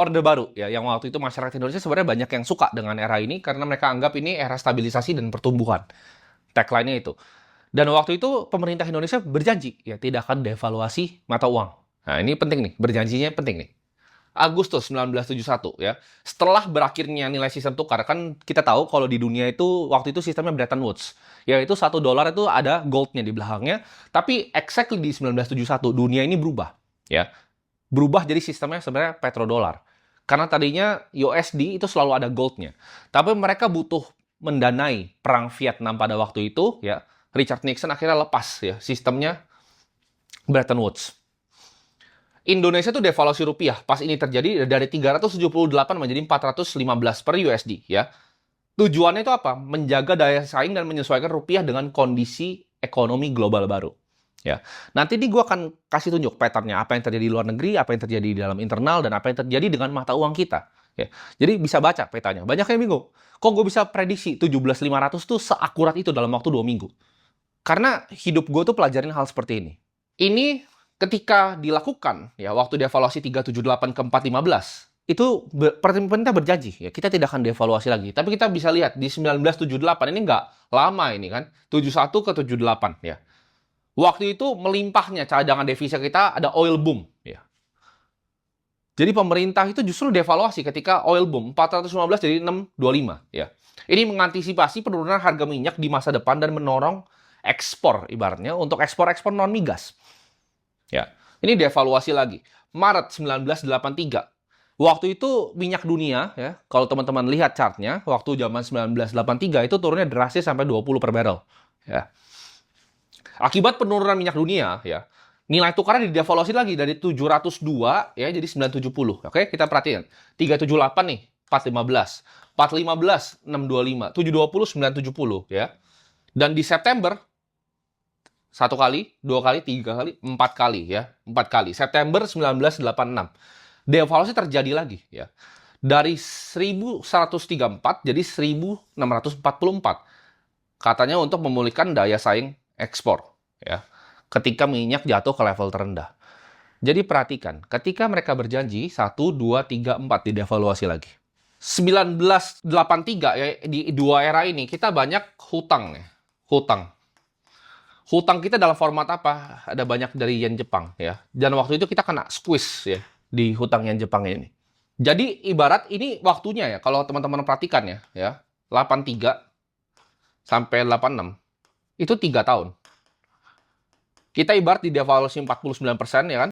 Orde Baru ya, yang waktu itu masyarakat Indonesia sebenarnya banyak yang suka dengan era ini karena mereka anggap ini era stabilisasi dan pertumbuhan. Tagline-nya itu. Dan waktu itu pemerintah Indonesia berjanji ya tidak akan devaluasi mata uang. Nah, ini penting nih, berjanjinya penting nih. Agustus 1971 ya. Setelah berakhirnya nilai sistem tukar, kan kita tahu kalau di dunia itu waktu itu sistemnya Bretton Woods. Yaitu $1 itu ada goldnya di belakangnya, tapi exactly di 1971 dunia ini berubah ya. Berubah jadi sistemnya sebenarnya petrodolar. Karena tadinya USD itu selalu ada goldnya. Tapi mereka butuh mendanai perang Vietnam pada waktu itu ya. Richard Nixon akhirnya lepas ya sistemnya Bretton Woods. Indonesia tuh devaluasi rupiah pas ini terjadi dari 378 menjadi 415 per USD ya. Tujuannya itu apa? Menjaga daya saing dan menyesuaikan rupiah dengan kondisi ekonomi global baru. Ya. Nanti gue akan kasih tunjuk pattern-nya, apa yang terjadi di luar negeri, apa yang terjadi di dalam internal, dan apa yang terjadi dengan mata uang kita. Ya. Jadi bisa baca petanya. Banyak yang bingung. Kok gue bisa prediksi 17.500 tuh seakurat itu dalam waktu 2 minggu? Karena hidup gue tuh pelajarin hal seperti ini. Ini ketika dilakukan, ya waktu devaluasi 378 ke 415, itu pemerintah berjanji, ya kita tidak akan devaluasi lagi. Tapi kita bisa lihat di 1978, ini nggak lama ini kan, 71 ke 78 ya. Waktu itu melimpahnya cadangan devisa kita, ada oil boom ya. Jadi pemerintah itu justru devaluasi ketika oil boom 415 jadi 625 ya. Ini mengantisipasi penurunan harga minyak di masa depan dan mendorong ekspor ibaratnya untuk ekspor-ekspor non migas. Ya. Ini devaluasi lagi. Maret 1983. Waktu itu minyak dunia ya, kalau teman-teman lihat chartnya, waktu zaman 1983 itu turunnya drastis sampai 20 per barrel. Ya. Akibat penurunan minyak dunia ya, nilai tukarnya didevaluasi lagi dari 702 ya jadi 970. Oke, kita perhatikan. 378 nih, 415. 415 625, 720 970 ya. Dan di September 1 kali, 2 kali, 3 kali, 4 kali ya. 4 kali. September 1986. Devaluasi terjadi lagi ya. Dari 1134 jadi 1644. Katanya untuk memulihkan daya saing ekspor ya. Ketika minyak jatuh ke level terendah. Jadi perhatikan, ketika mereka berjanji 1 2 3 4 didevaluasi lagi. 1983 ya di dua era ini kita banyak hutang ya. Hutang kita dalam format apa? Ada banyak dari yen Jepang ya. Dan waktu itu kita kena squeeze ya di hutang yen Jepang ini. Jadi ibarat ini waktunya ya kalau teman-teman perhatikan ya 83 sampai 86 itu 3 tahun. Kita ibarat di devaluasi 49% ya kan.